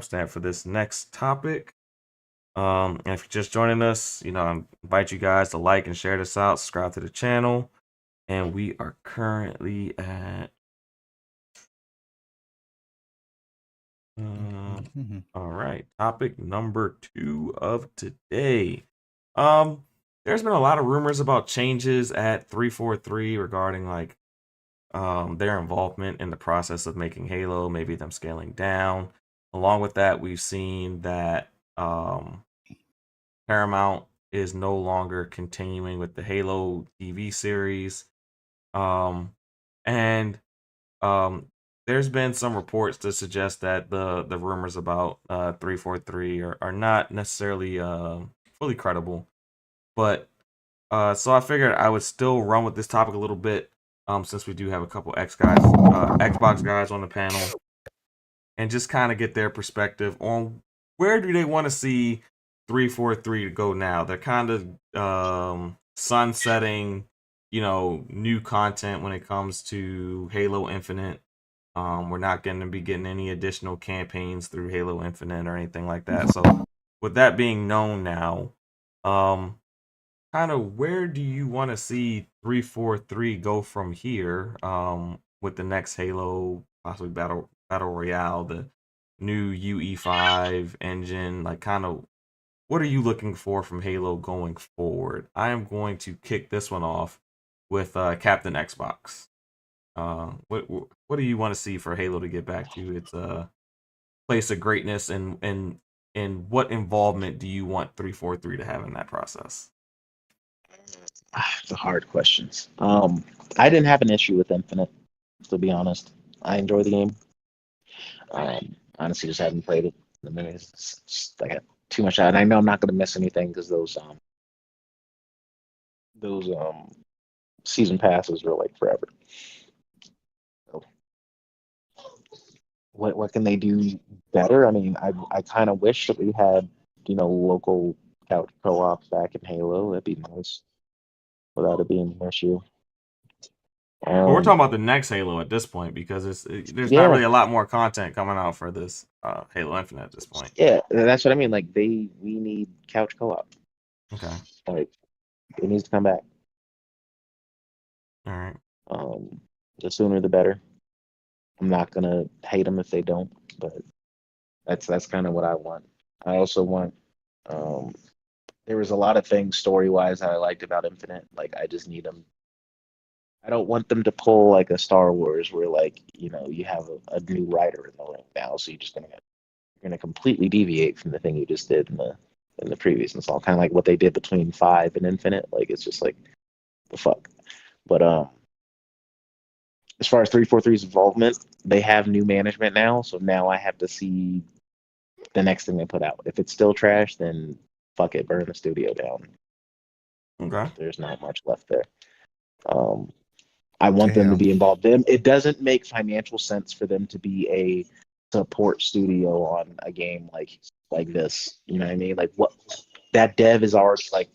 Timestamp for this next topic. And if you're just joining us, I invite you guys to like and share this out, subscribe to the channel. And we are currently at all right, topic number 2 of today. There's been a lot of rumors about changes at 343 regarding their involvement in the process of making Halo, maybe them scaling down. Along with that, we've seen that Paramount is no longer continuing with the Halo TV series. And there's been some reports to suggest that the rumors about 343 are not necessarily fully credible. But so I figured I would still run with this topic a little bit, since we do have a couple Xbox guys on the panel, and just kind of get their perspective on where do they want to see 343 go now. They're kind of sunsetting, new content when it comes to Halo Infinite. We're not going to be getting any additional campaigns through Halo Infinite or anything like that. So with that being known now, kind of where do you want to see 343 go from here, with the next Halo, possibly battle royale, the new UE5 engine, like kind of what are you looking for from Halo going forward? I am going to kick this one off with Captain Xbox. What do you want to see for Halo to get back to its place of greatness, and what involvement do you want 343 to have in that process? The hard questions. I didn't have an issue with Infinite, to be honest. I enjoy the game. Honestly, just haven't played it. I mean, it's just, I got too much out, and I know I'm not going to miss anything because those season passes were like forever. So, what can they do better? I mean, I kind of wish that we had local couch co-ops back in Halo. That'd be nice without it being an issue. But we're talking Um, about the next Halo at this point, because there's not yeah, really a lot more content coming out for this Halo Infinite at this point. yeah, that's what I mean. Like we need couch co-op. Okay, Like it needs to come back. all right. Um, the sooner the better. I'm not gonna hate them if they don't, but that's kind of what I want. I also want. Um, there was a lot of things story wise that I liked about Infinite. Like I just need them. I don't want them to pull like a Star Wars where like you have a new writer in the room now, so you're gonna completely deviate from the thing you just did in the previous install. Kind of like what they did between 5 and Infinite. Like it's just like the fuck. But as far as 343's involvement, they have new management now, so now I have to see the next thing they put out. If it's still trash, then fuck it, burn the studio down. Okay. There's not much left there. Um, I want them to Damn. be involved. It doesn't make financial sense for them to be a support studio on a game like this. You know what I mean? Like what that dev is already like.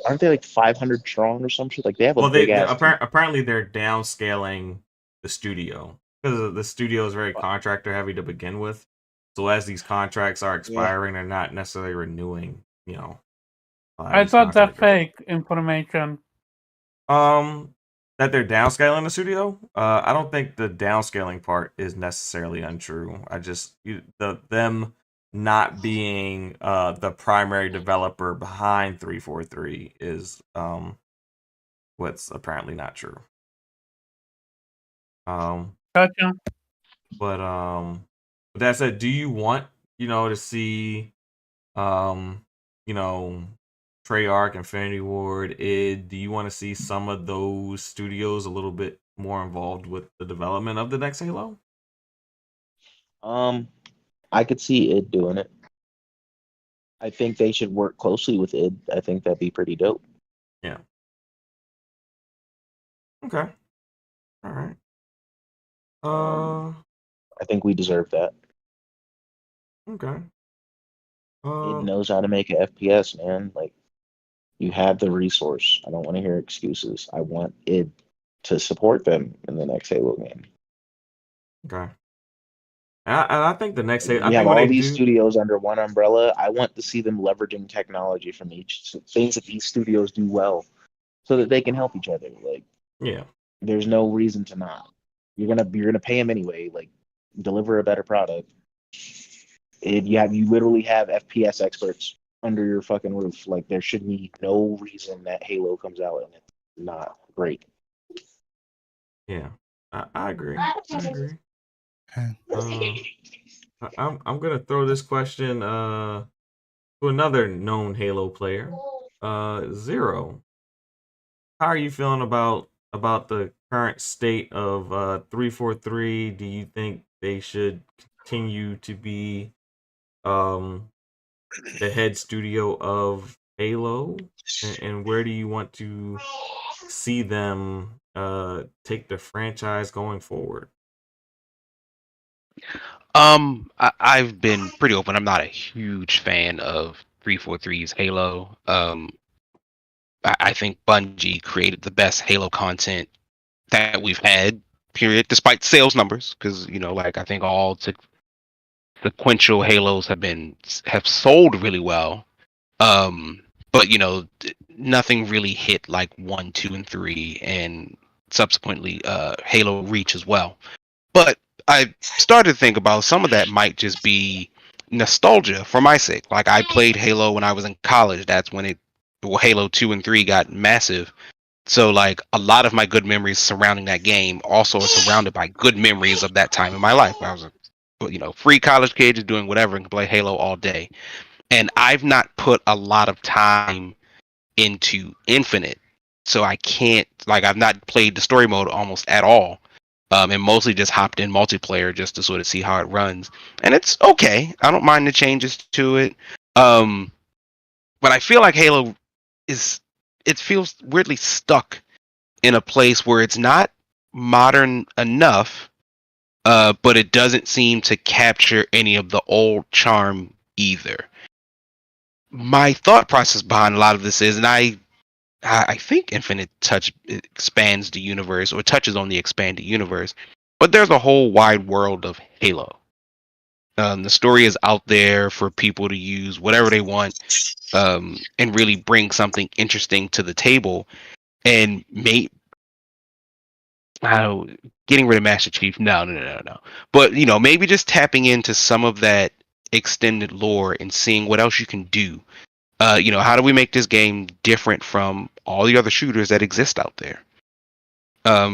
Aren't they like 500 strong or some shit? Like they have a Well, big ass team. apparently they're downscaling the studio because the studio is very contractor heavy to begin with. So as these contracts are Yeah. expiring, they're not necessarily renewing. I These thought that contractors. fake information. That they're downscaling the studio. I don't think the downscaling part is necessarily untrue. I just them not being the primary developer behind 343 is what's apparently not true. Gotcha. But with that said, do you want to see you know Treyarch, Infinity Ward, id? Do you want to see some of those studios a little bit more involved with the development of the next Halo? I could see id doing it. I think they should work closely with id. I think that'd be pretty dope. Yeah. Okay. All right. I think we deserve that. Okay. Id knows how to make an FPS, man. Like you have the resource. I don't want to hear excuses. I want id to support them in the next Halo game. Okay. And I think the next Halo, I We have think when all they these do, studios under one umbrella. I want to see them leveraging technology from each things that these studios do well, so that they can help each other. Like, yeah, there's no reason to not. You're gonna pay them anyway. Like, deliver a better product. You literally have FPS experts under your fucking roof. Like, there should be no reason that Halo comes out and it's not great. yeah, I agree. I agree. Okay. I'm gonna throw this question to another known Halo player, Zero. How are you feeling about the current state of 343? Do you think they should continue to be um the head studio of Halo, and where do you want to see them take the franchise going forward? I've been pretty open. I'm not a huge fan of 343's Halo. I think Bungie created the best Halo content that we've had, period, despite sales numbers, because like I think all sequential Halos have sold really well. But nothing really hit like 1, 2, and 3, and subsequently Halo Reach as well. But I started to think about some of that might just be nostalgia for my sake. Like, I played Halo when I was in college. That's when Halo 2 and 3 got massive. So like a lot of my good memories surrounding that game also are surrounded by good memories of that time in my life. I was a free college kid just doing whatever and could play Halo all day. And I've not put a lot of time into Infinite. So I can't, like, I've not played the story mode almost at all. And mostly just hopped in multiplayer just to sort of see how it runs. And it's okay. I don't mind the changes to it. But I feel like Halo it feels weirdly stuck in a place where it's not modern enough, but it doesn't seem to capture any of the old charm either. My thought process behind a lot of this is, and I think Infinite Touch expands the universe or touches on the expanded universe, but there's a whole wide world of Halo. The story is out there for people to use whatever they want, and really bring something interesting to the table. And getting rid of Master Chief, no. But maybe just tapping into some of that extended lore and seeing what else you can do. How do we make this game different from all the other shooters that exist out there?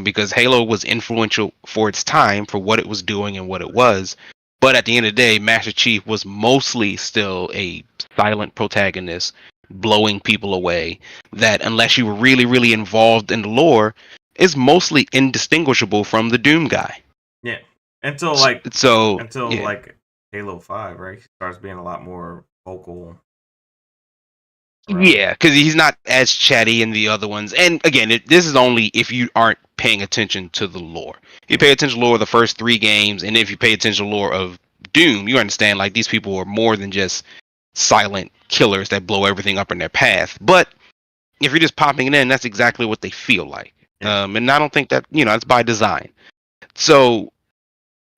Because Halo was influential for its time, for what it was doing and what it was. But at the end of the day, Master Chief was mostly still a silent protagonist, blowing people away, that unless you were really, really involved in the lore, is mostly indistinguishable from the Doom guy. Yeah, until yeah. like Halo 5, right? He starts being a lot more vocal. Yeah, because he's not as chatty in the other ones. And again, this is only if you aren't paying attention to the lore. If you pay attention to the lore of the first 3 games, and if you pay attention to the lore of Doom, you understand like these people are more than just silent killers that blow everything up in their path. But if you're just popping it in, that's exactly what they feel like. And I don't think that, it's by design. So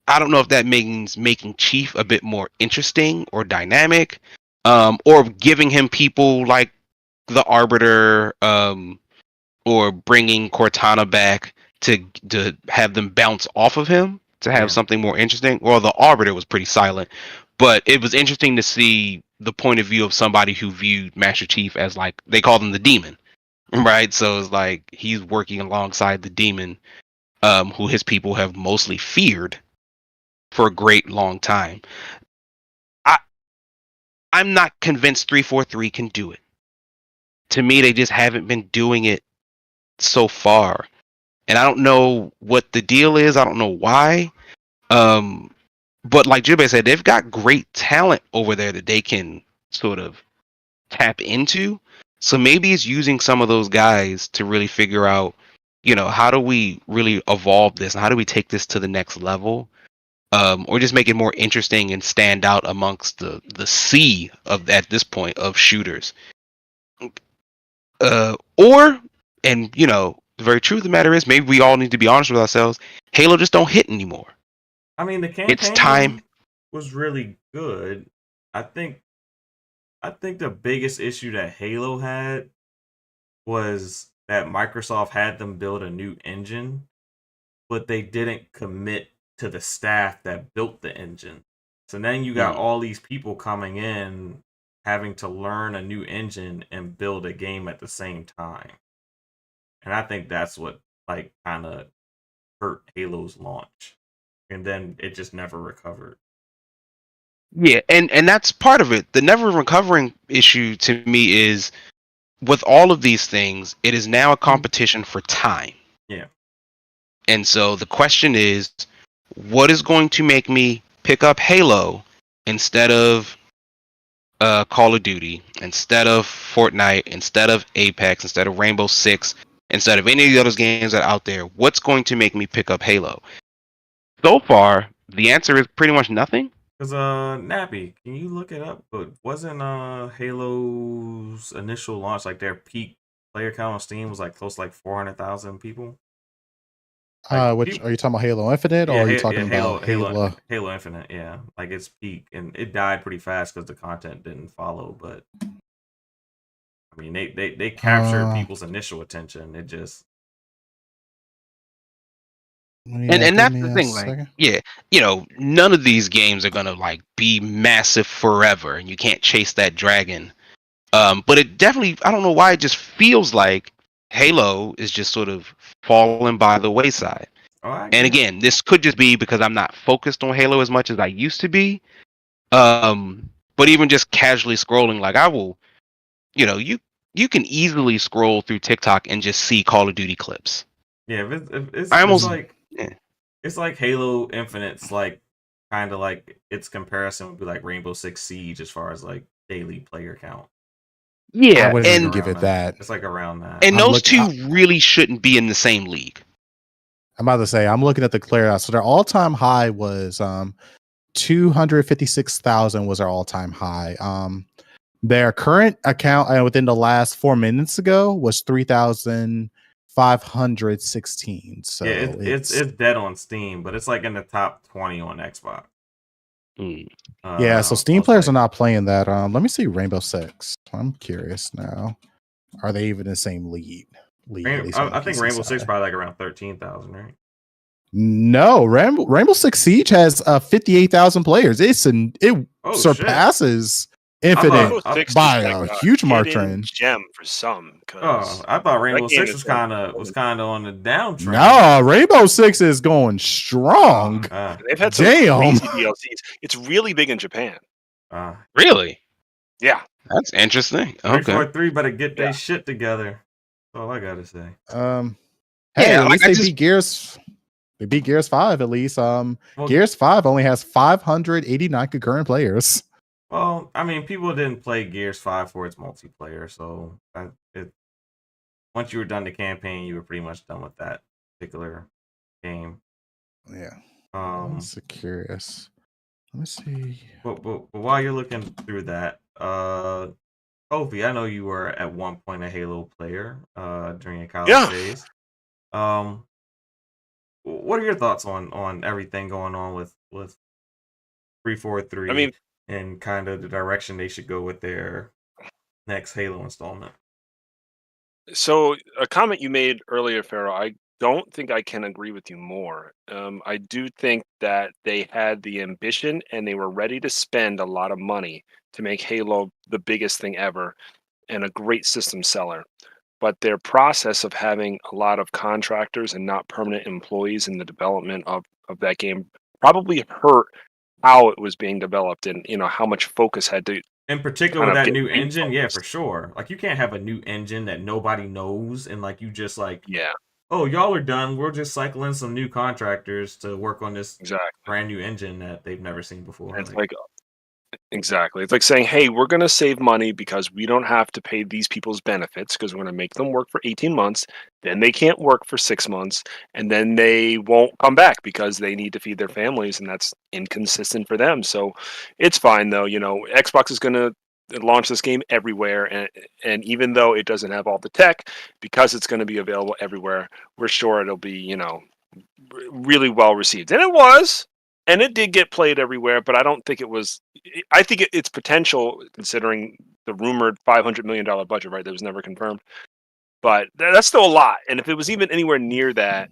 I don't know if that means making Chief a bit more interesting or dynamic, or giving him people like the Arbiter, or bringing Cortana back to have them bounce off of him to have something more interesting. Well, the Arbiter was pretty silent, but it was interesting to see the point of view of somebody who viewed Master Chief as, like, they called him the Demon, right? So it's like he's working alongside the Demon, who his people have mostly feared for a great long time. I'm not convinced 343 can do it. To me, they just haven't been doing it so far. And I don't know what the deal is. I don't know why. But like Jubei said, they've got great talent over there that they can sort of tap into. So maybe it's using some of those guys to really figure out, how do we really evolve this? And how do we take this to the next level? Or just make it more interesting and stand out amongst the sea of, at this point, of shooters. The very truth of the matter is, maybe we all need to be honest with ourselves. Halo just don't hit anymore. I mean, the campaign. It's time. was really good. I think the biggest issue that Halo had was that Microsoft had them build a new engine, but they didn't commit to the staff that built the engine. So then you got all these people coming in having to learn a new engine and build a game at the same time. And I think that's what like kind of hurt Halo's launch. And then it just never recovered. Yeah, and that's part of it. The never recovering issue to me is with all of these things, it is now a competition for time. Yeah. And so the question is, what is going to make me pick up Halo instead of Call of Duty, instead of Fortnite, instead of Apex, instead of Rainbow Six, instead of any of the other games that are out there? What's going to make me pick up Halo? So far, the answer is pretty much nothing. Because Nappy, can you look it up? But wasn't Halo's initial launch, like their peak player count on Steam was like close to like 400,000 people? Like, Which are you talking about? Halo Infinite, or are you talking about Halo? Halo Infinite, yeah, like its peak, and it died pretty fast because the content didn't follow. But I mean, they captured people's initial attention. It just And that's the thing, like, yeah, you know, none of these games are gonna like be massive forever, and you can't chase that dragon. But it definitely, I don't know why, it just feels like Halo is just sort of falling by the wayside. And again, this could just be because I'm not focused on Halo as much as I used to be. But even just casually scrolling, like I will, you know, you can easily scroll through TikTok and just see Call of Duty clips. Yeah, it's like yeah. It's like Halo Infinite's like kind of like its comparison would be like Rainbow Six Siege as far as like daily player count. Yeah, I wouldn't and even give it that. It's like around that. And those two really shouldn't be in the same league. I'm about to say, I'm looking at the clear. So their all-time high was 256,000 was their all-time high. Their current account within the last 4 minutes ago was 3,516. So yeah, it's dead on Steam, but it's like in the top 20 on Xbox. Yeah, so Steam players are not playing that. Let me see Rainbow Six. I'm curious now. Are they even in the same league? I think Rainbow Six probably like around 13,000, right? No, Rainbow Six Siege has 58,000 players. It surpasses Infinite by a huge margin. Gem for some. Oh, I thought Rainbow Six was kind of on the downtrend. No, Rainbow Six is going strong. They've had some crazy DLCs. It's really big in Japan. Really? Yeah, that's interesting. 343 better get their shit together. That's all I gotta say. Hey, at least they beat Gears. They beat Gears 5 at least. Gears 5 only has 589 concurrent players. Well, I mean, people didn't play Gears 5 for its multiplayer, so once you were done the campaign, you were pretty much done with that particular game. Yeah. I'm so curious. Let me see. But while you're looking through that, Kofi, I know you were at one point a Halo player during your college days. What are your thoughts on everything going on with 343? I mean, and kind of the direction they should go with their next Halo installment. So a comment you made earlier, Pharaoh, I don't think I can agree with you more. I do think that they had the ambition and they were ready to spend a lot of money to make Halo the biggest thing ever and a great system seller. But their process of having a lot of contractors and not permanent employees in the development of that game probably hurt how it was being developed and how much focus had to, in particular with that new engine. Yeah, for sure. Like you can't have a new engine that nobody knows and like you just like, oh, y'all are done, we're just cycling some new contractors to work on this brand new engine that they've never seen before. It's exactly. It's like saying, hey, we're going to save money because we don't have to pay these people's benefits because we're going to make them work for 18 months. Then they can't work for 6 months. And then they won't come back because they need to feed their families. And that's inconsistent for them. So it's fine, though. Xbox is going to launch this game everywhere. And even though it doesn't have all the tech, because it's going to be available everywhere, we're sure it'll be, really well received. And it was. and it did get played everywhere, but I don't think it was. I think its potential, considering the rumored $500 million budget, right? That was never confirmed, but that's still a lot. And if it was even anywhere near that,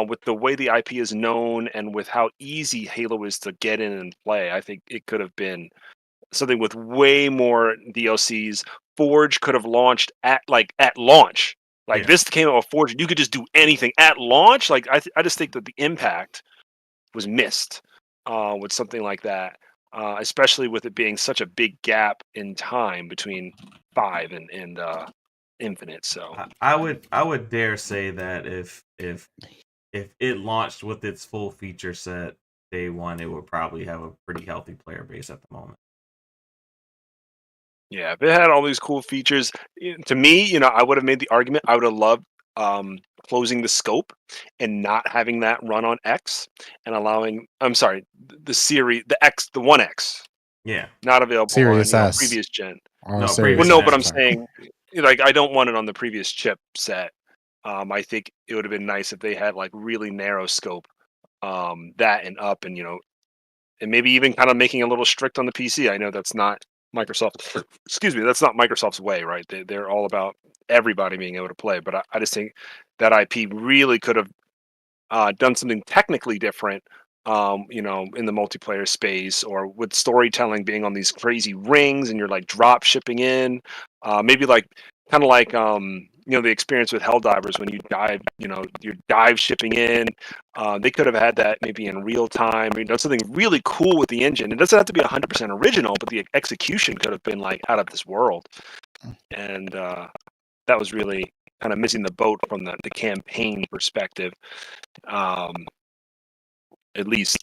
with the way the IP is known and with how easy Halo is to get in and play, I think it could have been something with way more DLCs. Forge could have launched at launch. Like Yeah. this came out with Forge, you could just do anything at launch. Like I just think that the impact was missed with something like that, especially with it being such a big gap in time between 5 and Infinite. So I would dare say that if it launched with its full feature set day one, it would probably have a pretty healthy player base at the moment. yeah, if it had all these cool features, to me, I would have made the argument. I would have loved closing the scope and not having that run on X and allowing. I'm sorry, the series, the 1X, Yeah. not available Series on S. previous gen. Or No, Series previous Well, no, gen, but I'm sorry. saying, like, I don't want it on the previous chip set. I think it would have been nice if they had like really narrow scope, that and up, and and maybe even kind of making it a little strict on the PC. I know that's not Microsoft. Excuse me, that's not Microsoft's way, right? They're all about everybody being able to play. But I just think that IP really could have done something technically different. In the multiplayer space, or with storytelling being on these crazy rings, and you're like drop shipping in, maybe like kind of like the experience with Helldivers when you dive, you're dive shipping in. They could have had that maybe in real time. Something really cool with the engine. It doesn't have to be 100% original, but the execution could have been like out of this world. And that was really kind of missing the boat from the campaign perspective. At least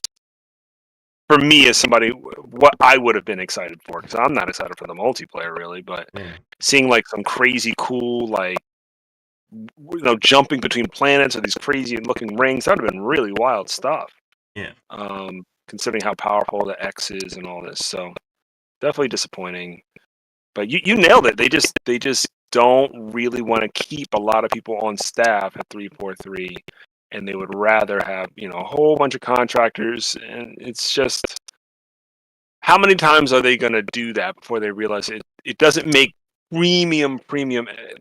for me, as somebody, what I would have been excited for, because I'm not excited for the multiplayer really, but Yeah. seeing like some crazy cool, like, jumping between planets or these crazy looking rings, that would have been really wild stuff. Yeah. Considering how powerful the X is and all this, so definitely disappointing. But you nailed it. They just don't really want to keep a lot of people on staff at 343. And they would rather have, a whole bunch of contractors. And it's just, how many times are they going to do that before they realize it doesn't make premium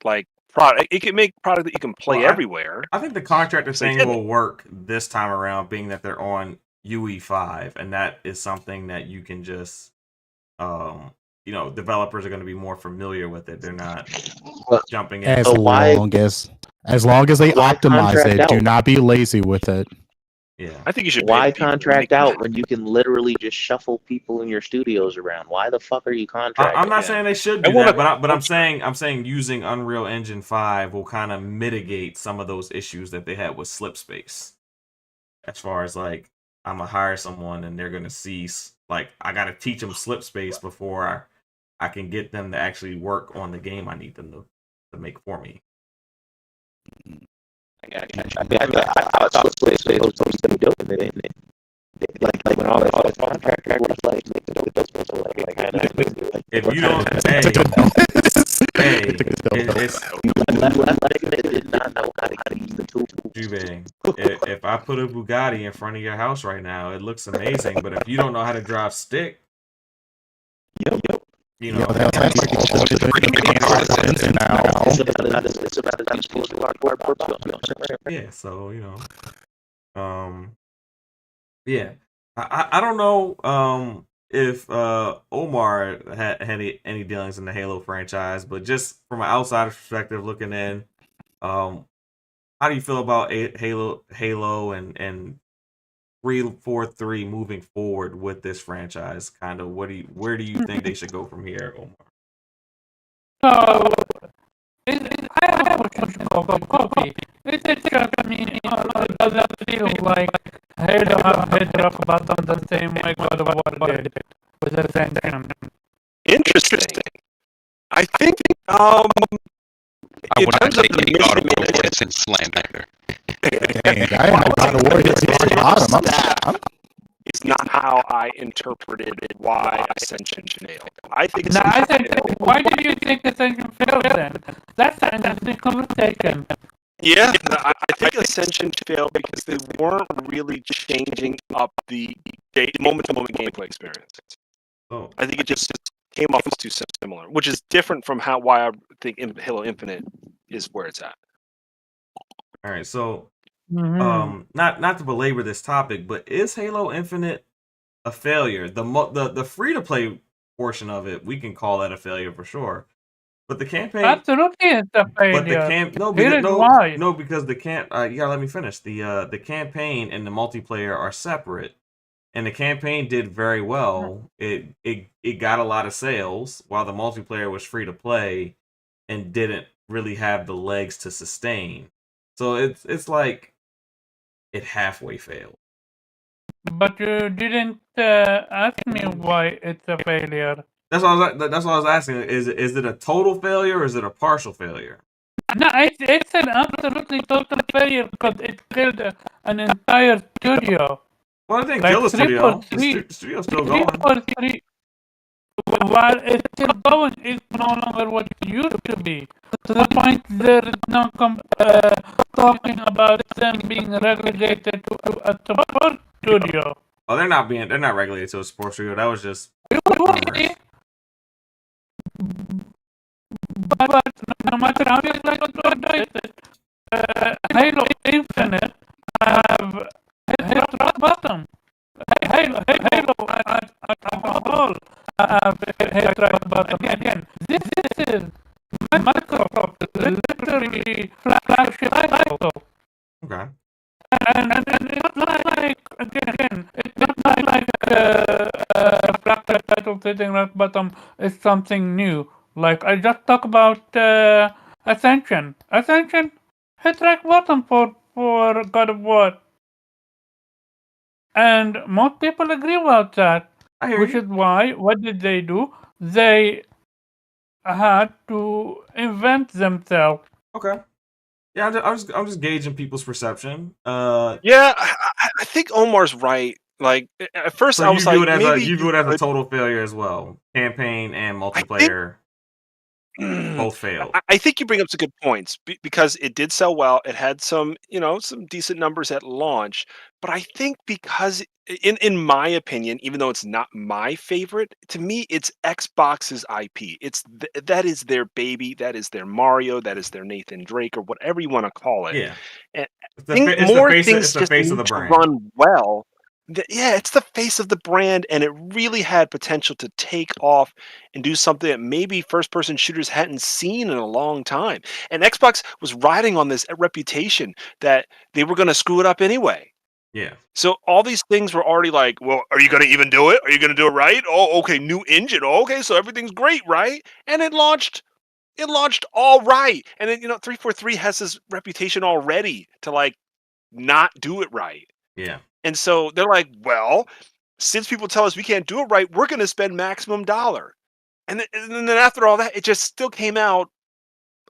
like product? It can make product that you can play everywhere. I think the contractor So they thing did will work this time around, being that they're on UE5, and that is something that you can just, developers are going to be more familiar with it. They're not jumping in. As So why- long as they why optimize contract it, out? do not be lazy with it. Yeah. I think you should. Why pay people to contract make out it. when you can literally just shuffle people in your studios around? Why the fuck are you contracting? I'm not Yeah. saying they should I do wanna- that, but I'm saying using Unreal Engine 5 will kind of mitigate some of those issues that they had with Slipspace. As far as like, I'm gonna hire someone and they're gonna see, like, I gotta teach them Slipspace before I can get them to actually work on the game I need them to make for me. I thought Slipspace was supposed to be doing it. Like when all the contractors was like, If you don't, did not know how to use the tool. Jubei, if I put a Bugatti in front of your house right now, it looks amazing. But if you don't know how to drive stick, you know, that's actually now. It's about to teach people hardcore. yeah. So yeah. I don't know if Omar had any dealings in the Halo franchise, but just from an outsider's perspective looking in, how do you feel about Halo and 343 moving forward with this franchise? Kind of, where do you think they should go from here, Omar? So, I have a question about coffee. It just me, does it feel like Halo have hit rock bottom the same way God of War did with Ascension? Interesting. I think I in would not terms of take the any God of War mission- points and slam either. Dang, I didn't know God of War hits the bottom. is not how I interpreted why Ascension failed. I think Now, I Ascension think, failed. why do you think Ascension failed then? That's an interesting conversation. Yeah, I think Ascension failed because they weren't really changing up the moment-to-moment gameplay experience. Oh, I think it just came off as too similar, which is different from why I think Halo Infinite is where it's at. all right. So, Mhm. not to belabor this topic, but is Halo Infinite a failure? The free to play portion of it, we can call that a failure for sure. But the campaign, Absolutely, it's a but the failure. no, Here because is why. because the you gotta let me finish. The campaign and the multiplayer are separate, and the campaign did very well. It got a lot of sales, while the multiplayer was free to play and didn't really have the legs to sustain. So it's like it halfway failed. But you didn't ask me why it's a failure. That's what I was asking. Is it a total failure or is it a partial failure? No, it's an absolutely total failure because it killed an entire studio. Well, it didn't Like kill the studio. 343. The studio's still going. 343, while it's still going, it's no longer what it used to be. To the point there is no talking about them being relegated to a support studio. Oh, they're not regulated to a sports studio. That was just Usually, but no matter how you like to address it, Halo Infinite have hit rock bottom. Halo as a whole have hit rock bottom. Again, this is Microsoft literally flagship title. okay. And it's not like, again, it's not like a flagship title hitting rock bottom is something new. Like, I just talked about Ascension. Ascension hit rock bottom for God of War. And most people agree about that. I hear Which you. is why, what did they do? They had to invent themselves. Okay. Yeah, I'm just gauging people's perception. Yeah, I think Omar's right. Like at first, So I was you view like, it as maybe you view it as a could- total failure as well. Campaign and I think- multiplayer both failed. I think you bring up some good points because it did sell well. It had some decent numbers at launch, but I think because in my opinion, even though it's not my favorite, to me it's Xbox's IP. That is their baby. That is their Mario. That is their Nathan Drake or whatever you want to call it. Yeah. And It's I think it's more the face, things it's the just face of need the to brand. run well. Yeah, it's the face of the brand, and it really had potential to take off and do something that maybe first-person shooters hadn't seen in a long time. And Xbox was riding on this reputation that they were going to screw it up anyway. Yeah. So all these things were already like, well, are you going to even do it? Are you going to do it right? Oh, okay, new engine. Oh, okay, so everything's great, right? And it launched all right. And then 343 has this reputation already to like not do it right. Yeah. And so they're like, well, since people tell us we can't do it right, we're going to spend maximum dollar. And then after all that, it just still came out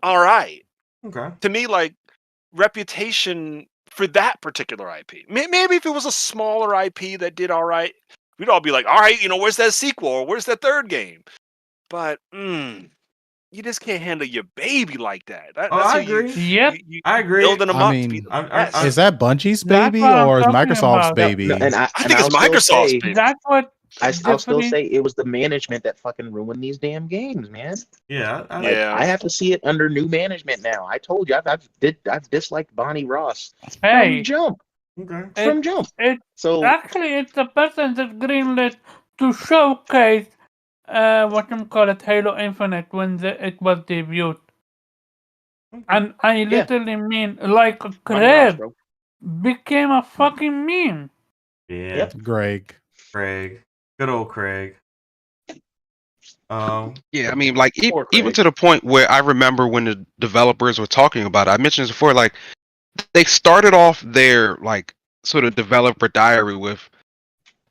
all right. Okay. To me, like reputation for that particular IP. Maybe if it was a smaller IP that did all right, we'd all be like, all right, where's that sequel? Or where's that third game? But you just can't handle your baby like that. I agree. Yep. I agree. Building them I up mean, to be the best. Is that Bungie's That's baby what I'm or is talking Microsoft's about. baby? No, and I think I'll it's still Microsoft's say- baby. That's what. I'll still Tiffany- say it was the management that fucking ruined these damn games, man. Yeah. Like, I have to see it under new management now. I told you I've disliked Bonnie Ross Hey, from jump. Okay. From jump. So actually, it's the person that greenlit to showcase Halo Infinite when it was debuted. And I literally mean, like, Bonnie Ross, Craig bro. became a fucking meme. Yeah. Yep. Greg. Craig. Good old Craig. Yeah, I mean, like Poor even Craig. to the point where I remember when the developers were talking about it. I mentioned this before. Like they started off their like sort of developer diary with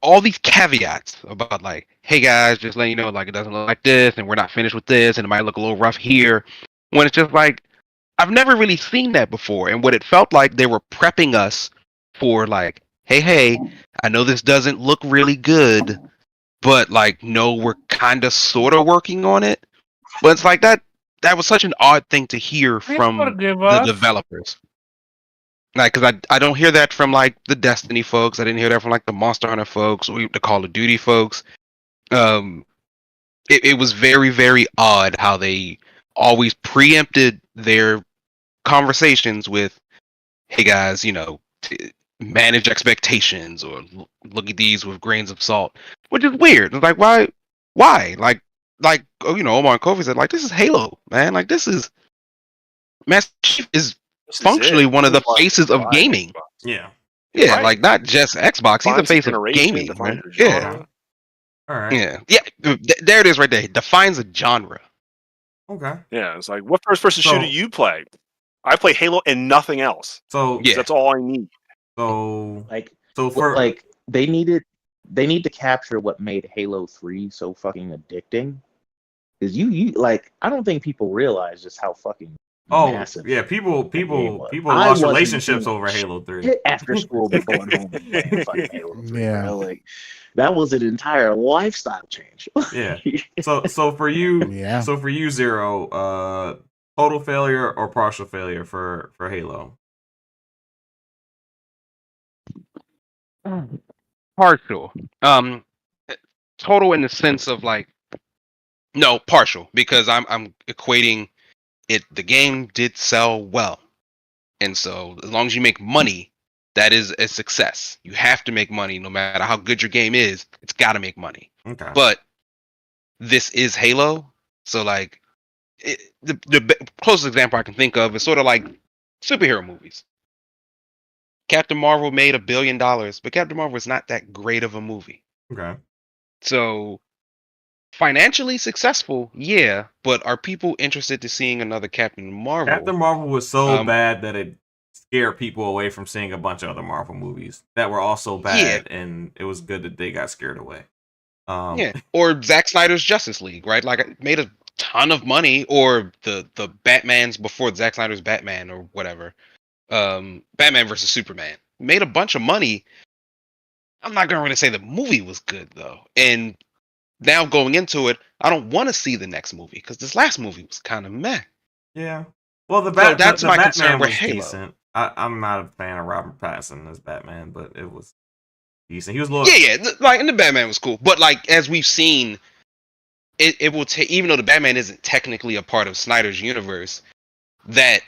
all these caveats about like, hey guys, just letting you know, like it doesn't look like this, and we're not finished with this, and it might look a little rough here. When it's just like I've never really seen that before, and what it felt like they were prepping us for like, hey, I know this doesn't look really good, but like, no, we're kind of sort of working on it. But it's like that was such an odd thing to hear Please from forgive the us. developers. Like, because I don't hear that from like the Destiny folks. I didn't hear that from like the Monster Hunter folks or the Call of Duty folks. It was very, very odd how they always preempted their conversations with, "Hey guys, manage expectations or look at these with grains of salt," which is weird. It's like, why? Omar and Kofi said, like, this is Halo, man. Like, this is Master Chief is This is functionally it. one of This the is what faces of defines gaming. Xbox. Yeah. Yeah, Right. like not just Xbox. He's the Defines face of generation, gaming, defines man. the Yeah, genre. All right. yeah. There it is, right there. Defines a genre. Okay. Yeah, it's like, what first-person shooter So- you play? I play Halo and nothing else. So 'Cause Yeah. that's all I need. so Like, for like they need to capture what made Halo 3 so fucking addicting. Because you like, I don't think people realize just how fucking massive. yeah, people game was. lost I wasn't relationships doing over Halo 3. shit after school but going home and playing fucking Halo 3, Yeah. bro. Like, that was an entire lifestyle change. Yeah. So for you, Yeah. Zero, total failure or partial failure for Halo? Partial. Total in the sense of like, no, partial, because I'm equating it. The game did sell well, and so as long as you make money, that is a success. You have to make money, no matter how good your game is. It's got to make money. Okay. But this is Halo, so like, the closest example I can think of is sort of like superhero movies. Captain Marvel made $1 billion, but Captain Marvel is not that great of a movie. Okay. So financially successful, yeah, but are people interested to seeing another Captain Marvel? Captain Marvel was so Um, bad that it scared people away from seeing a bunch of other Marvel movies that were also bad, and it was good that they got scared away. Yeah, or Zack Snyder's Justice League, right? Like, it made a ton of money, or the Batmans before Zack Snyder's Batman or whatever. Batman versus Superman made a bunch of money. I'm not gonna really say the movie was good though, and now going into it, I don't want to see the next movie because this last movie was kind of meh. Yeah. Well, that's the my Batman concern with was Halo. decent. I'm not a fan of Robert Pattinson as Batman, but it was decent. He was a little. Yeah, like, and the Batman was cool, but like, as we've seen, it will take, even though the Batman isn't technically a part of Snyder's universe, that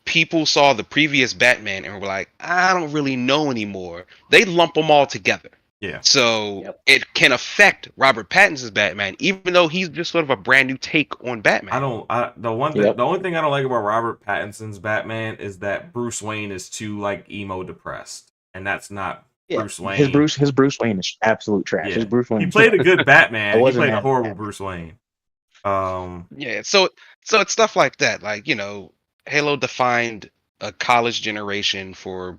people saw the previous Batman and were like, I don't really know anymore. They lump them all together. Yeah. So Yep. it can affect Robert Pattinson's Batman, even though he's just sort of a brand new take on Batman. The only thing I don't like about Robert Pattinson's Batman is that Bruce Wayne is too like emo depressed, and that's not Bruce Wayne. His Bruce Wayne is absolute trash. Yeah. His Bruce Wayne. He played a good Batman. He wasn't played a mad at horrible that. Bruce Wayne. Yeah, so it's stuff like that. Like, Halo defined a college generation for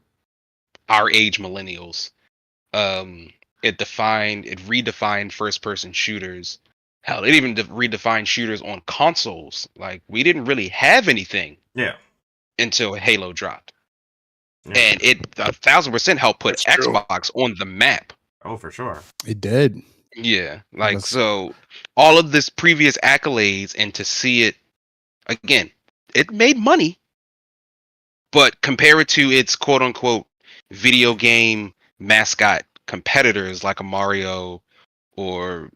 our age millennials. It redefined first-person shooters. Hell, it even redefined shooters on consoles. Like, we didn't really have anything Yeah. until Halo dropped. Yeah. And it 1,000% helped put That's true. Xbox on the map. Oh, for sure. It did. Yeah, like, That's- so all of this previous accolades, and to see it again, it made money, but compare it to its quote unquote video game mascot competitors like a Mario or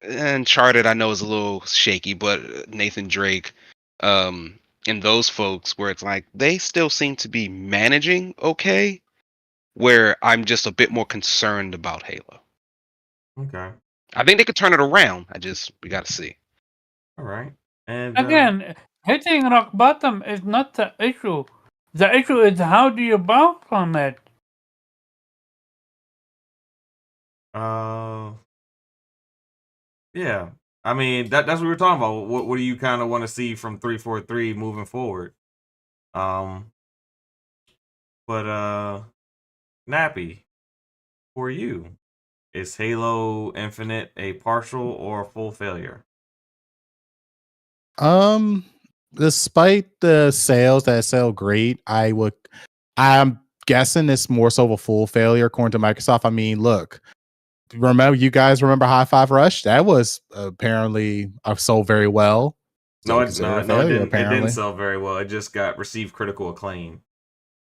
Uncharted, I know is a little shaky, but Nathan Drake, and those folks, where it's like they still seem to be managing okay, where I'm just a bit more concerned about Halo. Okay. I think they could turn it around. We got to see. All right. And Again, hitting rock bottom is not the issue. The issue is how do you bounce from it? yeah. I mean, that's what we were talking about. What do you kind of want to see from 343 moving forward? But Nappy, for you, is Halo Infinite a partial or full failure? Despite the sales that sell great, I'm guessing it's more so of a full failure according to Microsoft. I mean, look, you guys remember High Five Rush? That was apparently sold very well. No, So it failure, didn't. It apparently. didn't sell very well. It just received critical acclaim.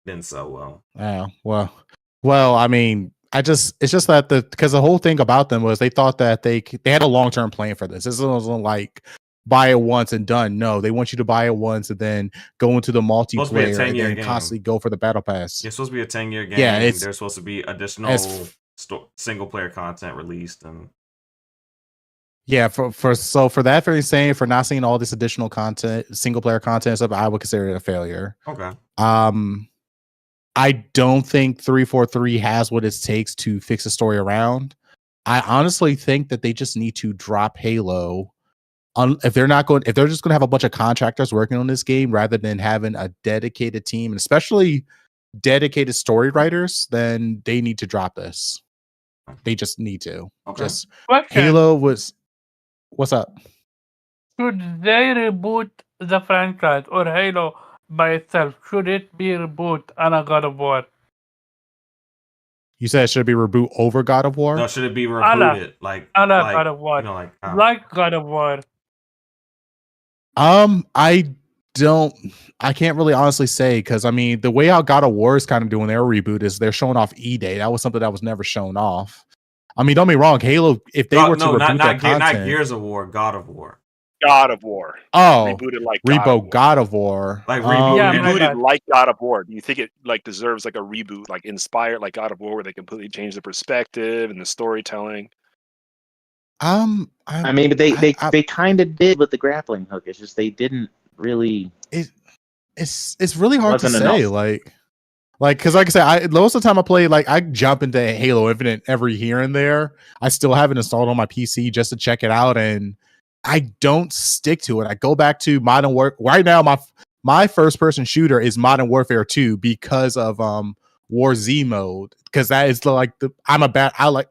didn't sell well. Yeah, well, I mean, it's just that because the whole thing about them was they thought that they had a long term plan for this. This wasn't like buy it once and done. No, they want you to buy it once and then go into the Supposed to be a multiplayer and 10-year then game. constantly go for the battle pass. It's supposed to be a 10-year game. Yeah, There's supposed to be additional as- single player content released, and Yeah, for that very saying for not seeing all this additional content, single player content and stuff, I would consider it a failure. okay. I don't think 343 has what it takes to fix the story around. I honestly think that they just need to drop Halo. If they're just going to have a bunch of contractors working on this game rather than having a dedicated team, and especially dedicated story writers, then they need to drop this. They just need to. Okay. Just Question. Halo was. What's up? Should they reboot the franchise or Halo by itself? Should it be reboot on a God of War? You said it should be reboot over God of War? No, should it be Allah. rebooted? Like God of War. You know, Like God of War. I can't really honestly say because I mean the way how God of War is kind of doing their reboot is they're showing off E-Day. That was something that was never shown off. I mean, don't be wrong, Halo. If they were to reboot that content, not Gears of War, God of War. God of War. Oh, Rebooted like reboot God of War. Like reboot. Yeah, my Rebooted bad. like God of War. Do you think it like deserves like a reboot, like inspired like God of War, where they completely change the perspective and the storytelling? I mean, but they kind of did with the grappling hook. It's just they didn't really. It's really hard to Wasn't say. enough. Like because like I said, most of the time I play, like I jump into Halo Infinite every here and there. I still have it installed on my PC just to check it out, and I don't stick to it. I go back to Modern Warfare. Right now, my first person shooter is Modern Warfare 2 because of War Z mode. Because that is like I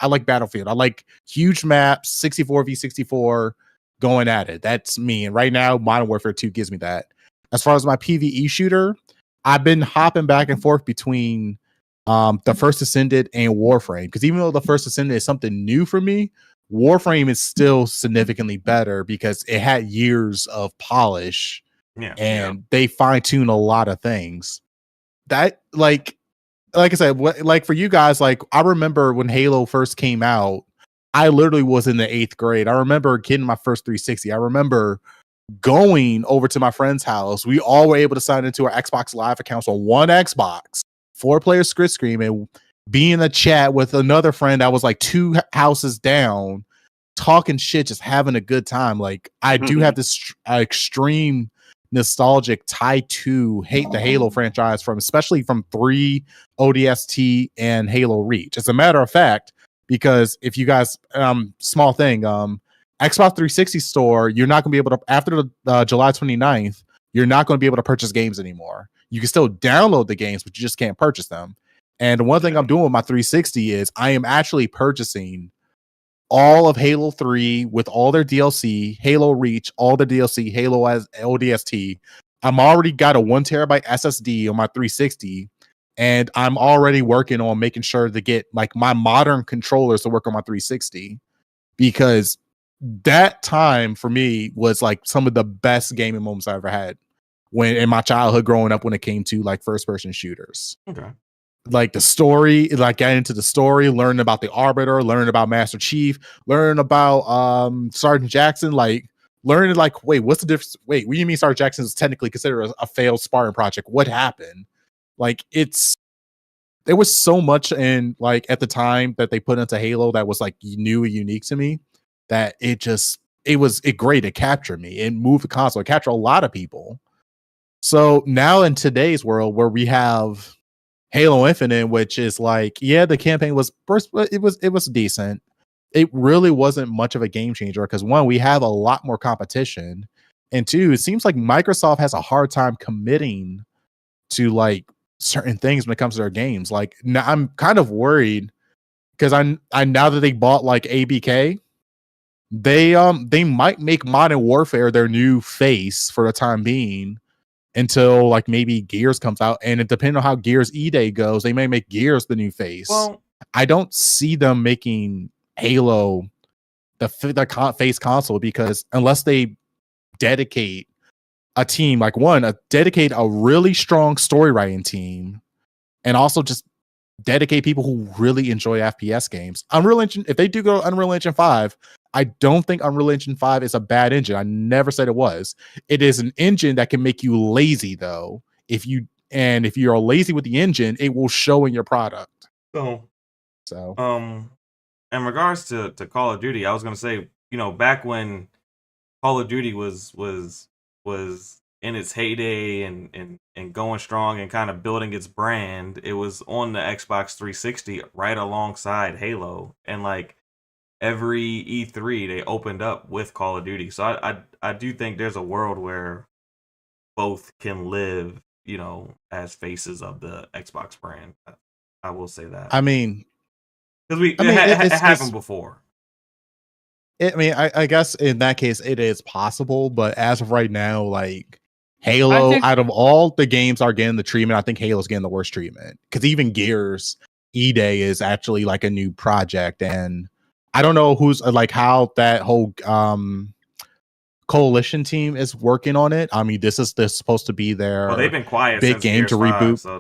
like Battlefield. I like huge maps, 64v64 going at it. That's me. And right now, Modern Warfare 2 gives me that. As far as my PvE shooter, I've been hopping back and forth between the First Ascended and Warframe. Because even though the First Ascended is something new for me, Warframe is still significantly better because it had years of polish and they fine-tune a lot of things. That like I said, like for you guys, like I remember when Halo first came out, I literally was in the 8th grade. I remember getting my first 360. I remember going over to my friend's house. We all were able to sign into our Xbox Live accounts on one Xbox, 4-player split screen, and be in a chat with another friend that was like 2 houses down, talking shit, just having a good time. Like I do have this extreme nostalgic tie to the Halo franchise especially from 3 ODST and Halo Reach. As a matter of fact, because if you guys, small thing, Xbox 360 store, you're not going to be able to, after the July 29th, you're not going to be able to purchase games anymore. You can still download the games, but you just can't purchase them. And the one thing I'm doing with my 360 is I am actually purchasing all of Halo 3 with all their DLC, Halo Reach, all the DLC, Halo as ODST. I'm already got a 1 terabyte SSD on my 360, and I'm already working on making sure to get like my modern controllers to work on my 360, because that time for me was like some of the best gaming moments I ever had when in my childhood growing up when it came to like first person shooters. Okay. Like the story, like getting into the story, learning about the Arbiter, learning about Master Chief, learning about Sergeant Jackson, like learning like, wait, what's the difference? Wait, what do you mean Sergeant Jackson is technically considered a failed Spartan project? What happened? Like there was so much in like at the time that they put into Halo that was like new and unique to me that it was great. It captured me. It moved the console. It captured a lot of people. So now in today's world where we have Halo Infinite, which is like, yeah, the campaign was decent. It really wasn't much of a game changer because 1, we have a lot more competition, and 2, it seems like Microsoft has a hard time committing to like certain things when it comes to their games. Like now I'm kind of worried because I now that they bought like ABK, they might make Modern Warfare their new face for the time being until like maybe Gears comes out, and it depending on how Gears E-Day goes, they may make Gears the new face. Well, I don't see them making Halo the face console, because unless they dedicate a team, like dedicate a really strong story writing team and also just dedicate people who really enjoy FPS games. Unreal Engine, if they do go to Unreal Engine 5, I don't think Unreal Engine 5 is a bad engine. I never said it was. It is an engine that can make you lazy though. If you're lazy with the engine, it will show in your product. So, So in regards to Call of Duty, I was gonna say, back when Call of Duty was in its heyday and going strong and kind of building its brand, it was on the Xbox 360 right alongside Halo, and like every E3 they opened up with Call of Duty. So I do think there's a world where both can live, as faces of the Xbox brand. I will say that. I mean, because it happened before. I guess in that case it is possible, but as of right now, like Halo, out of all the games are getting the treatment, I think Halo's getting the worst treatment. Because even Gears E-Day is actually like a new project, and I don't know who's like how that whole coalition team is working on it. I mean, this is supposed to be their they've been quiet big since game Gears to 5, reboot. so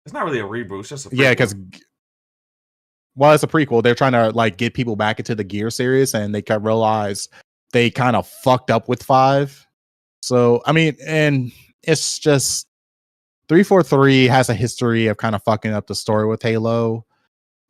it's not really a reboot, it's just a prequel. Yeah, because it's a prequel. They're trying to like get people back into the Gear series, and they can realize they kind of fucked up with 5. So I mean, and it's just 343 has a history of kind of fucking up the story with Halo.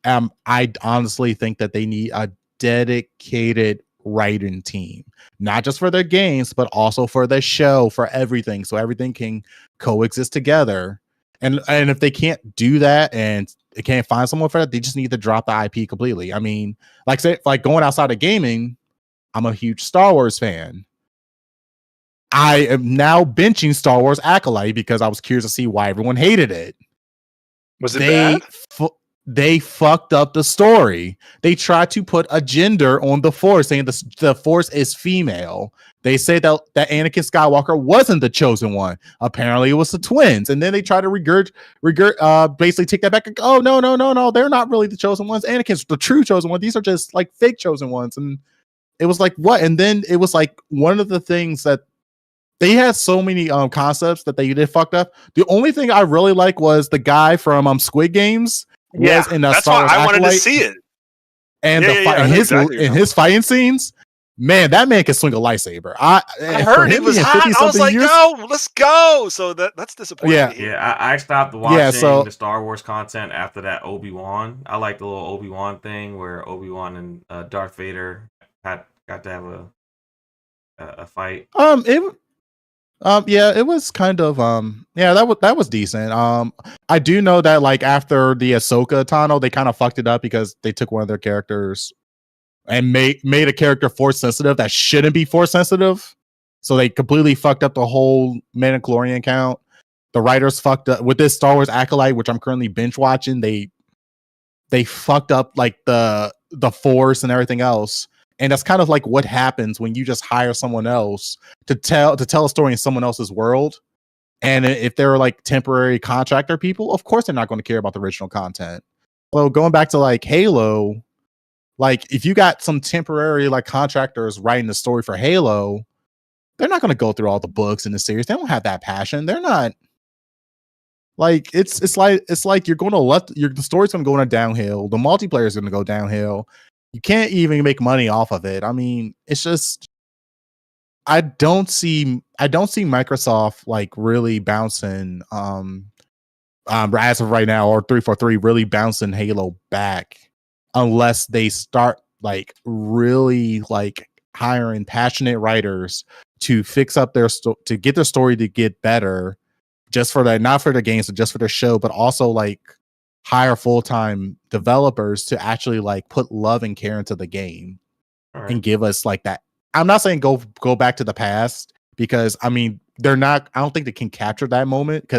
I honestly think that they need a dedicated writing team, not just for their games, but also for the show, for everything, so everything can coexist together. And if they can't do that and they can't find someone for that, they just need to drop the IP completely. I mean, like going outside of gaming, I'm a huge Star Wars fan. I am now benching Star Wars Acolyte because I was curious to see why everyone hated it. Was it bad? They fucked up the story. They tried to put a gender on the Force, saying the Force is female. They say that Anakin Skywalker wasn't the chosen one. Apparently, it was the twins. And then they try to basically take that back. And, oh no, they're not really the chosen ones. Anakin's the true chosen one. These are just like fake chosen ones. And it was like what? And then it was like one of the things that they had so many concepts that they did fucked up. The only thing I really like was the guy from Squid Games. Yeah, in that's Star why Wars I wanted to Acolyte. see it. And his fighting scenes, man, that man can swing a lightsaber. I heard it was hot. I was like, "Yo, let's go!" So that's disappointing. Yeah. I stopped watching the Star Wars content after that Obi-Wan. I like the little Obi-Wan thing where Obi-Wan and Darth Vader got to have a fight. It was kind of that was decent. I do know that like after the Ahsoka Tano, they kind of fucked it up because they took one of their characters and made a character force sensitive that shouldn't be force sensitive. So they completely fucked up the whole Mandalorian count. The writers fucked up with this Star Wars Acolyte, which I'm currently binge watching. They fucked up like the force and everything else. And that's kind of like what happens when you just hire someone else to tell a story in someone else's world. And if they're like temporary contractor people, of course they're not going to care about the original content. So going back to like Halo, like if you got some temporary like contractors writing the story for Halo, they're not going to go through all the books in the series. They don't have that passion. They're not like it's like you're going to the story's going to go on a downhill. The multiplayer is going to go downhill. You can't even make money off of it. I mean, it's just I don't see Microsoft like really bouncing as of right now, or 343 really bouncing Halo back unless they start like really like hiring passionate writers to fix up to get their story to get better, just for that, not for the games, but just for the show, but also like hire full-time developers to actually like put love and care into the game and give us like that. I'm not saying go back to the past, because I mean I don't think they can capture that moment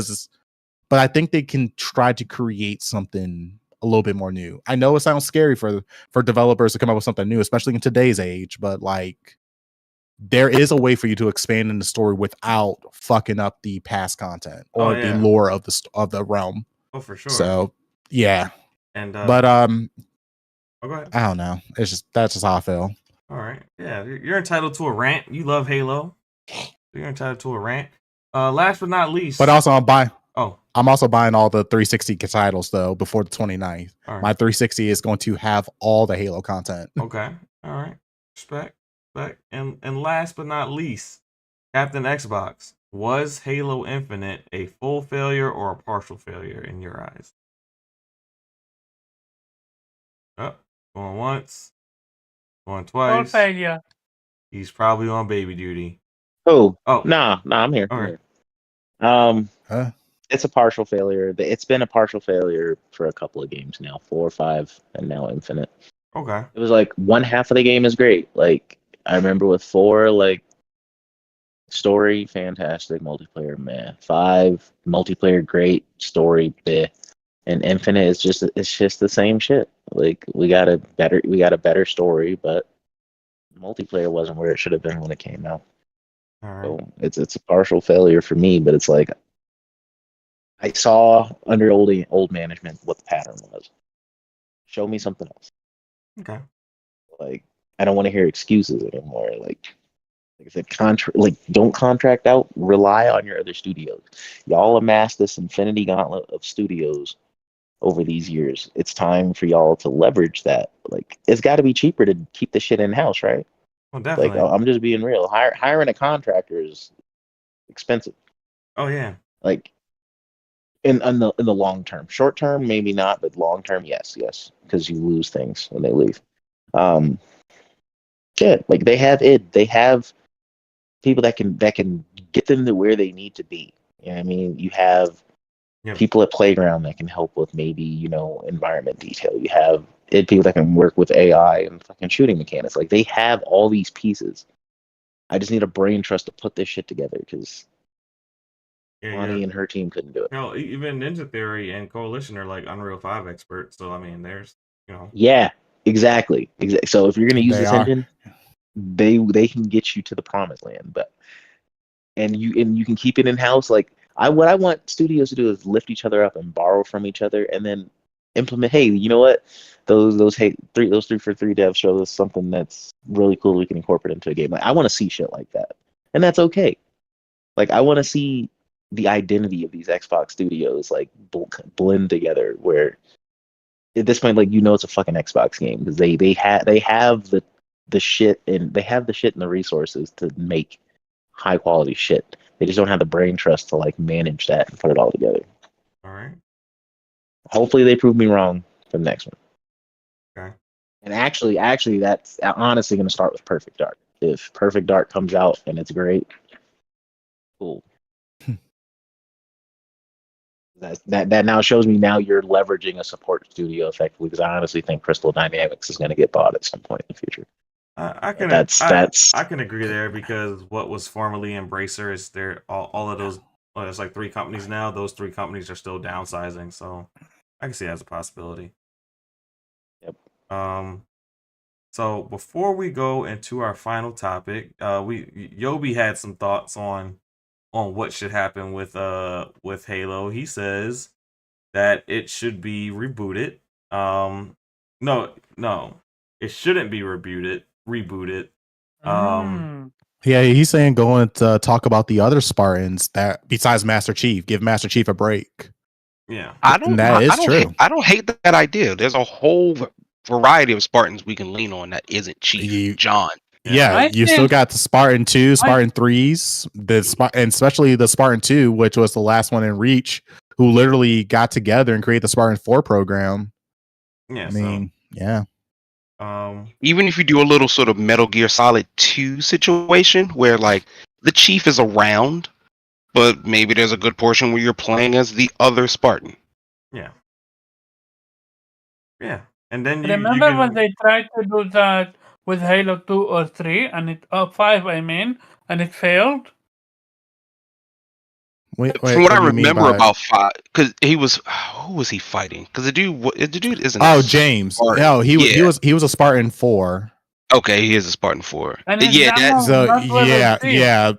but I think they can try to create something a little bit more new. I know it sounds scary for developers to come up with something new, especially in today's age, but like there is a way for you to expand in the story without fucking up the past content or the lore of the realm. Oh, for sure. So yeah, and but go ahead. I don't know. That's just how I feel. All right, yeah, you're entitled to a rant. You love Halo, you're entitled to a rant. Last but not least, but also I'm I'm also buying all the 360 titles though before the 29th. All right. My 360 is going to have all the Halo content. Okay. All right. Respect. And last but not least, Captain Xbox. Was Halo Infinite a full failure or a partial failure in your eyes? Oh, going once, going Full twice. failure. He's probably on baby duty. Oh, Oh. nah, I'm here. All I'm right. here. Huh? It's a partial failure. It's been a partial failure for a couple of games now, 4 or 5, and now Infinite. Okay. It was like one half of the game is great. Like I remember with 4, like story fantastic, multiplayer meh. 5 multiplayer great, story bleh. And Infinite is just the same shit. Like we got a better story, but multiplayer wasn't where it should have been when it came out. All right. So it's a partial failure for me, but it's like I saw under old management what the pattern was. Show me something else. Okay. Like I don't want to hear excuses anymore. Like I said, don't contract out. Rely on your other studios. Y'all amassed this infinity gauntlet of studios over these years. It's time for y'all to leverage that. Like it's got to be cheaper to keep the shit in house, right? Well, Like definitely. I'm just being real. Hiring a contractor is expensive. Oh yeah. Like in the long term, short term maybe not, but long term, yes, because you lose things when they leave. Yeah, like they have people that can get them to where they need to be. You know what I mean? You have Yep. people at Playground that can help with maybe environment detail. You have people that can work with AI and fucking shooting mechanics. Like they have all these pieces. I just need a brain trust to put this shit together because Yeah, Bonnie and her team couldn't do it. Hell, even Ninja Theory and Coalition are like Unreal 5 experts. So I mean, there's Yeah, exactly. So if you're gonna use They this are. engine, they can get you to the promised land. But and you can keep it in house. Like what I want studios to do is lift each other up and borrow from each other, and then implement. Hey, you know what? Those 343 devs show us something that's really cool we can incorporate into a game. Like I want to see shit like that, and that's okay. Like I want to see the identity of these Xbox studios like blend together. Where at this point, like it's a fucking Xbox game because they have the shit and they have the shit and the resources to make high quality shit. They just don't have the brain trust to like manage that and put it all together. all right. Hopefully they prove me wrong for the next one. Okay. And actually that's honestly going to start with Perfect Dark. If Perfect Dark comes out and it's great, cool. That now shows me now you're leveraging a support studio effectively because I honestly think Crystal Dynamics is going to get bought at some point in the future. I can That's I can agree there because what was formerly Embracer is there all of those. Well, there's like 3 companies now. Those 3 companies are still downsizing, so I can see it as a possibility. Yep. So before we go into our final topic, Yobi had some thoughts on what should happen with Halo. He says that it should be rebooted. No, it shouldn't be rebooted. Yeah, he's saying going to talk about the other Spartans that besides Master Chief, give Master Chief a break. Yeah, I don't. That is I don't true. I don't hate that idea. There's a whole variety of Spartans we can lean on that isn't Chief John. Yeah, I you still think- got the Spartan 2, Spartan 3s, and especially the Spartan 2, which was the last one in Reach, who literally got together and created the Spartan 4 program. yeah. I mean, yeah. Even if you do a little sort of Metal Gear Solid 2 situation where like the Chief is around, but maybe there's a good portion where you're playing as the other Spartan. Yeah, and then Remember you when can, they tried to do that with Halo 2 or 3 and it 5 I mean, and it failed? Wait, From what I do you mean remember by- about 5, because he was who was he fighting? Because the dude isn't. Oh, James. Spartan. No, he Yeah. was a Spartan 4. Okay, he is a Spartan 4. And it's Yeah, now that's So not level yeah, 3 yeah.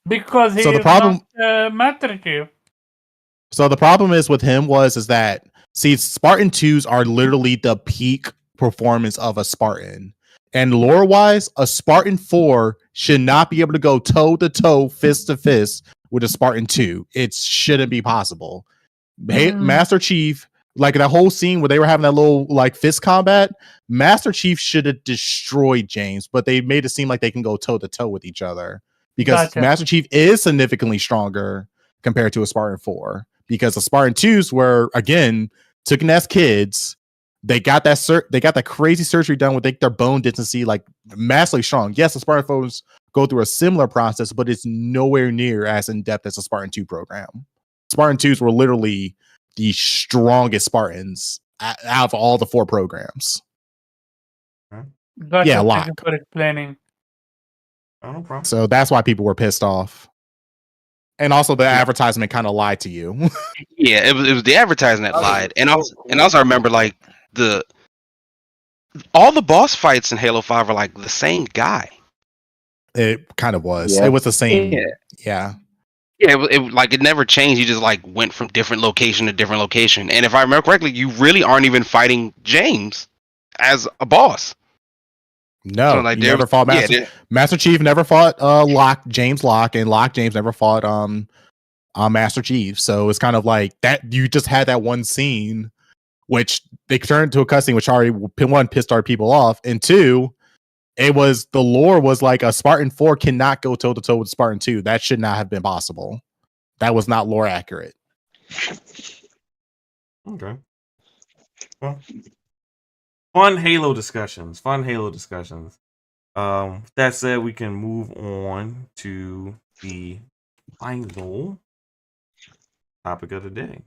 because he So the is problem- not Master Chief. So the problem is with him is that see, Spartan 2s are literally the peak performance of a Spartan. And lore wise, a Spartan 4 should not be able to go toe to toe, fist to fist with a Spartan 2. It shouldn't be possible. Master Chief, like that whole scene where they were having that little like fist combat, Master Chief should have destroyed James, but they made it seem like they can go toe to toe with each other because Gotcha. Master Chief is significantly stronger compared to a Spartan 4 because the Spartan 2s were again taken as kids. They got that they got that crazy surgery done with their bone density like massively strong. Yes, the Spartan 4s go through a similar process, but it's nowhere near as in depth as a Spartan 2 program. Spartan 2s were literally the strongest Spartans out of all the 4 programs. Gotcha. Yeah, Thank lock. you for explaining. Oh, no problem. So that's why people were pissed off. And also the advertisement kind of lied to you. Yeah, it was the advertising that lied, and also I remember like all the boss fights in Halo 5 are like the same guy. It kind of was. Yeah. It was the same. Yeah. Yeah. Yeah, it never changed. You just like went from different location to different location. And if I remember correctly, you really aren't even fighting James as a boss. No, So, like, he never fought Master. Master Chief never fought James Locke, and James never fought Master Chief. So it's kind of like that. You just had that one scene, which they turned into a cutscene, which already one pissed our people off, and two, it was the lore was like a Spartan 4 cannot go toe to toe with Spartan 2. That should not have been possible. That was not lore accurate. Okay. Well, fun Halo discussions. That said, we can move on to the final topic of the day.